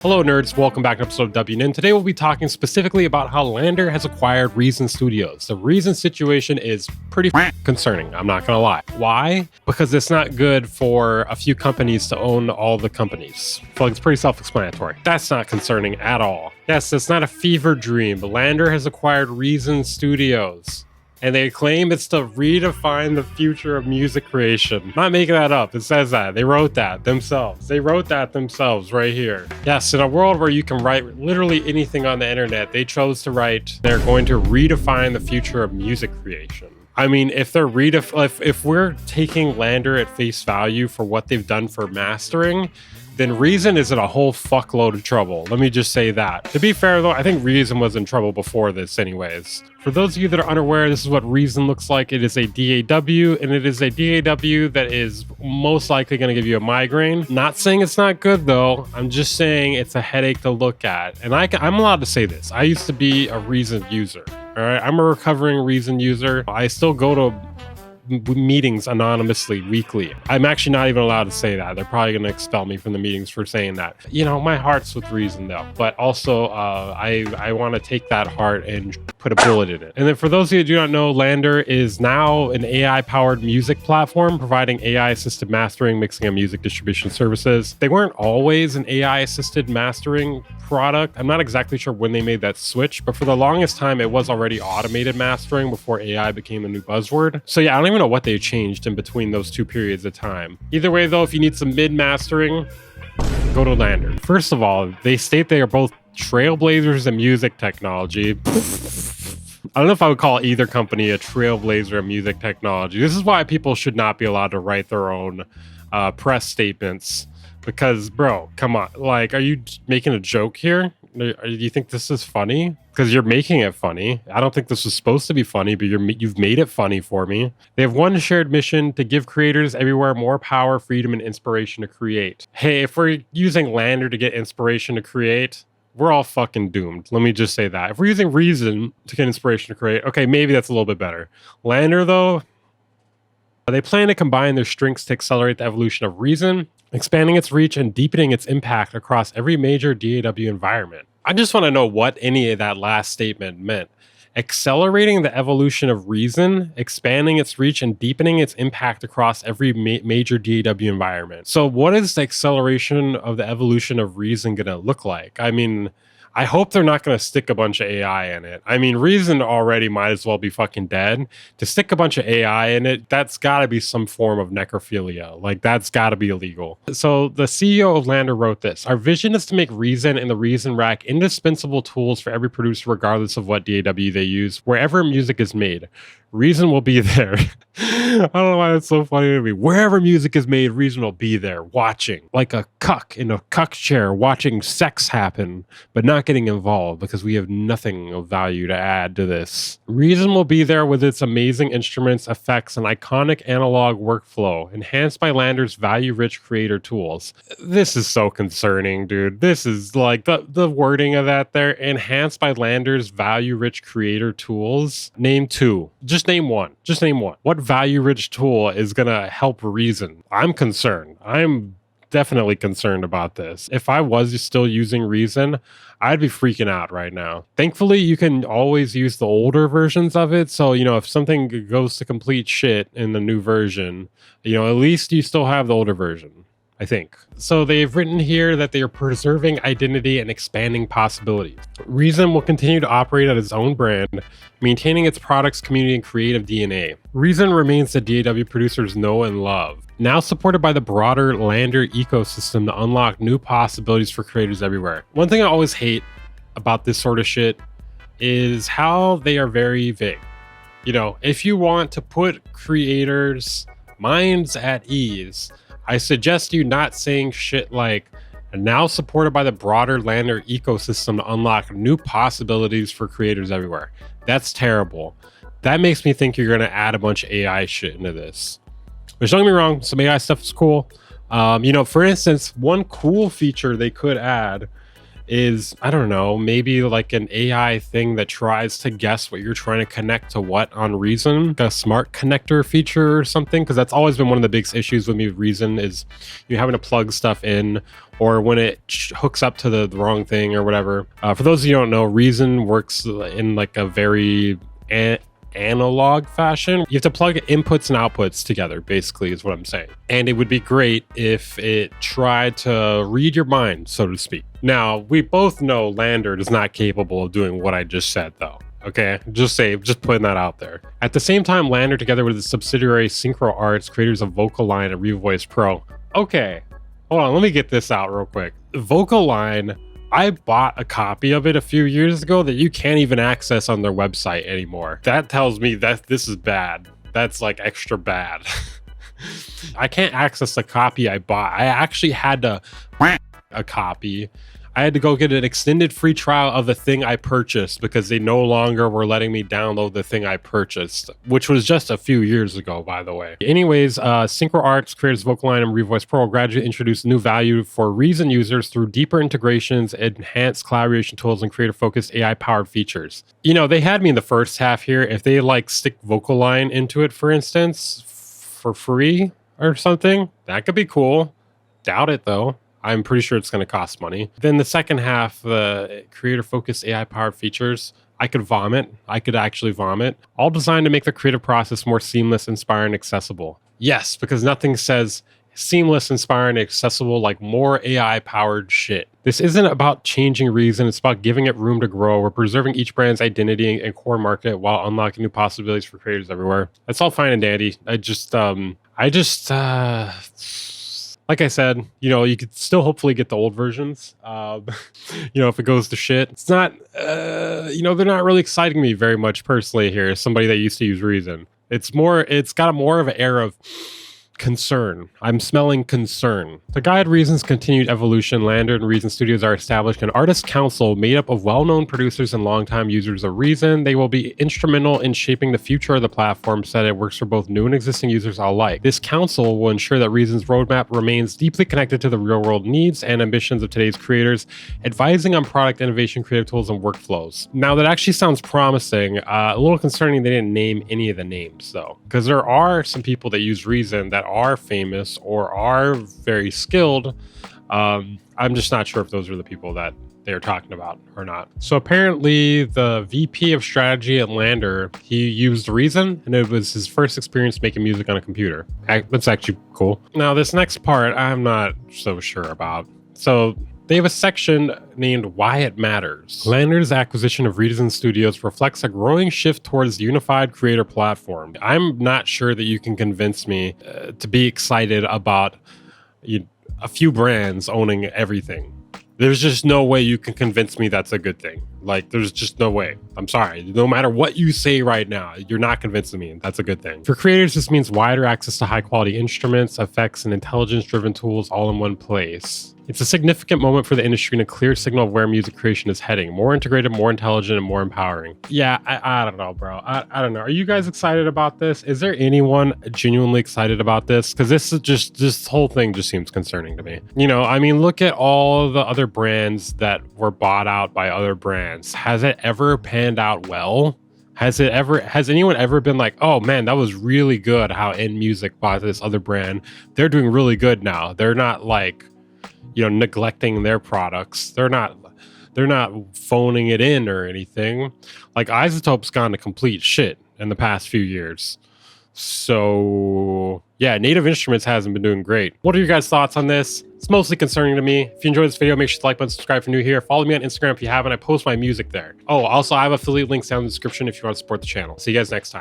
Hello nerds, welcome back to episode of WNIN. Today we'll be talking specifically about how Lander has acquired Reason Studios. The Reason situation is pretty concerning, I'm not gonna lie. Why? Because it's not good for a few companies to own all the companies. I feel like it's pretty self-explanatory. That's not concerning at all. Yes, it's not a fever dream, but Lander has acquired Reason Studios. And they claim it's to redefine the future of music creation. I'm not making that up. It says that. They wrote that themselves. They wrote that themselves right here. Yes, in a world where you can write literally anything on the internet, they chose to write, they're going to redefine the future of music creation. I mean, if they're if we're taking Lander at face value for what they've done for mastering, then Reason is in a whole fuckload of trouble. Let me just say that. To be fair though, I think Reason was in trouble before this anyways. For those of you that are unaware, this is what Reason looks like. It is a DAW, and it is a DAW that is most likely going to give you a migraine. Not saying it's not good though. I'm just saying it's a headache to look at. And I'm allowed to say this. I used to be a Reason user. All right, I'm a recovering Reason user. I still go to meetings anonymously weekly. I'm actually not even allowed to say that. They're probably going to expel me from the meetings for saying that. You know, my heart's with Reason though, but also I want to take that heart and put a bullet in it. And then for those of you who do not know, Lander is now an AI-powered music platform providing AI-assisted mastering, mixing, and music distribution services. They weren't always an AI-assisted mastering product. I'm not exactly sure when they made that switch, but for the longest time, it was already automated mastering before AI became the new buzzword. So yeah, I don't even know what they changed in between those two periods of time. Either way though, if you need some mid-mastering, go to Lander. First of all, they state they are both trailblazers in music technology. I don't know if I would call either company a trailblazer in music technology. This is why people should not be allowed to write their own press statements. Because, bro, come on. Like, are you making a joke here? Do you think this is funny? Because you're making it funny. I don't think this was supposed to be funny, but you've made it funny for me. They have one shared mission: to give creators everywhere more power, freedom, and inspiration to create. Hey, if we're using Lander to get inspiration to create, we're all fucking doomed. Let me just say that. If we're using Reason to get inspiration to create, okay, maybe that's a little bit better. Lander, though, they plan to combine their strengths to accelerate the evolution of Reason, expanding its reach and deepening its impact across every major DAW environment. I just want to know what any of that last statement meant. Accelerating the evolution of Reason, expanding its reach, and deepening its impact across every major DAW environment. So what is the acceleration of the evolution of Reason going to look like? I mean, I hope they're not going to stick a bunch of AI in it. I mean, Reason already might as well be fucking dead. To stick a bunch of AI in it, that's got to be some form of necrophilia. Like, that's got to be illegal. So the CEO of Lander wrote this: "Our vision is to make Reason and the Reason Rack indispensable tools for every producer, regardless of what DAW they use, wherever music is made. Reason will be there." I don't know why that's so funny to me. Wherever music is made, Reason will be there, watching, like a cuck in a cuck chair, watching sex happen, but not getting involved because we have nothing of value to add to this. Reason will be there with its amazing instruments, effects, and iconic analog workflow, enhanced by Lander's value-rich creator tools. This is so concerning, dude. This is like the wording of that there. Enhanced by Lander's value-rich creator tools. Name two. Just name one. Just name one. What value-rich tool is going to help Reason? I'm concerned. I'm definitely concerned about this. If I was still using Reason, I'd be freaking out right now. Thankfully, you can always use the older versions of it. So, you know, if something goes to complete shit in the new version, you know, at least you still have the older version, I think. So they've written here that they are preserving identity and expanding possibilities. Reason will continue to operate as its own brand, maintaining its products, community, and creative DNA. Reason remains the DAW producers know and love, now supported by the broader Lander ecosystem to unlock new possibilities for creators everywhere. One thing I always hate about this sort of shit is how they are very vague. You know, if you want to put creators' minds at ease, I suggest you not saying shit like, now supported by the broader Lander ecosystem to unlock new possibilities for creators everywhere. That's terrible. That makes me think you're going to add a bunch of AI shit into this. Which, don't get me wrong, some AI stuff is cool. You know, for instance, one cool feature they could add is, I don't know, maybe like an AI thing that tries to guess what you're trying to connect to what on Reason, a smart connector feature or something. Because that's always been one of the biggest issues with me with Reason is you having to plug stuff in, or when it hooks up to the wrong thing or whatever. For those of you who don't know, Reason works in like a very analog fashion. You have to plug inputs and outputs together, basically, is what I'm saying. And it would be great if it tried to read your mind, so to speak. Now, we both know LANDR is not capable of doing what I just said, though. Okay, just putting that out there. At the same time, LANDR, together with its subsidiary Synchro Arts, creators of VocalLine and RevoVoice Pro. Okay, hold on, let me get this out real quick. VocalLine, I bought a copy of it a few years ago that you can't even access on their website anymore. That tells me that this is bad. That's like extra bad. I can't access the copy I bought. I actually had to a copy. I had to go get an extended free trial of the thing I purchased because they no longer were letting me download the thing I purchased, which was just a few years ago, by the way. Anyways, Synchro Arts, creators of VocalLine and RevoVoice Pro, will gradually introduce new value for Reason users through deeper integrations, enhanced collaboration tools, and creator-focused AI-powered features. You know, they had me in the first half here. If they like stick VocalLine into it, for instance, for free or something, that could be cool. Doubt it, though. I'm pretty sure it's going to cost money. Then the second half, the creator-focused AI-powered features, I could vomit. I could actually vomit. All designed to make the creative process more seamless, inspiring, and accessible. Yes, because nothing says seamless, inspiring, and accessible like more AI-powered shit. This isn't about changing Reason. It's about giving it room to grow. We're preserving each brand's identity and core market while unlocking new possibilities for creators everywhere. That's all fine and dandy. Like I said, you know, you could still hopefully get the old versions, you know, if it goes to shit. It's not, you know, they're not really exciting me very much personally here as somebody that used to use Reason. It's got more of an air of concern. I'm smelling concern. To guide Reason's continued evolution, LANDR and Reason Studios are established an artist council made up of well-known producers and longtime users of Reason. They will be instrumental in shaping the future of the platform so that it works for both new and existing users alike. This council will ensure that Reason's roadmap remains deeply connected to the real-world needs and ambitions of today's creators, advising on product innovation, creative tools, and workflows. Now, that actually sounds promising. A little concerning they didn't name any of the names, though, because there are some people that use Reason that are famous or are very skilled. I'm just not sure if those are the people that they're talking about or not. So apparently the VP of strategy at LANDR, he used Reason and it was his first experience making music on a computer. That's actually cool. Now this next part, I'm not so sure about. So they have a section named Why It Matters. LANDR's acquisition of Reason Studios reflects a growing shift towards unified creator platform. I'm not sure that you can convince me to be excited about a few brands owning everything. There's just no way you can convince me that's a good thing. Like, there's just no way. I'm sorry. No matter what you say right now, you're not convincing me that's a good thing. For creators, this means wider access to high-quality instruments, effects, and intelligence-driven tools all in one place. It's a significant moment for the industry and a clear signal of where music creation is heading. More integrated, more intelligent, and more empowering. Yeah, I don't know, bro. I don't know. Are you guys excited about this? Is there anyone genuinely excited about this? Because this whole thing just seems concerning to me. You know, I mean, look at all the other brands that were bought out by other brands. Has it ever panned out well? Has anyone ever been like, oh man, that was really good how In Music bought this other brand. They're doing really good now. They're not like, you know, neglecting their products. They're not phoning it in or anything. Like iZotope's gone to complete shit in the past few years. So yeah, Native Instruments hasn't been doing great. What are your guys' thoughts on this? It's mostly concerning to me. If you enjoyed this video, make sure to like button, subscribe if you're new here. Follow me on Instagram if you haven't. I post my music there. Oh, also I have affiliate links down in the description if you want to support the channel. See you guys next time.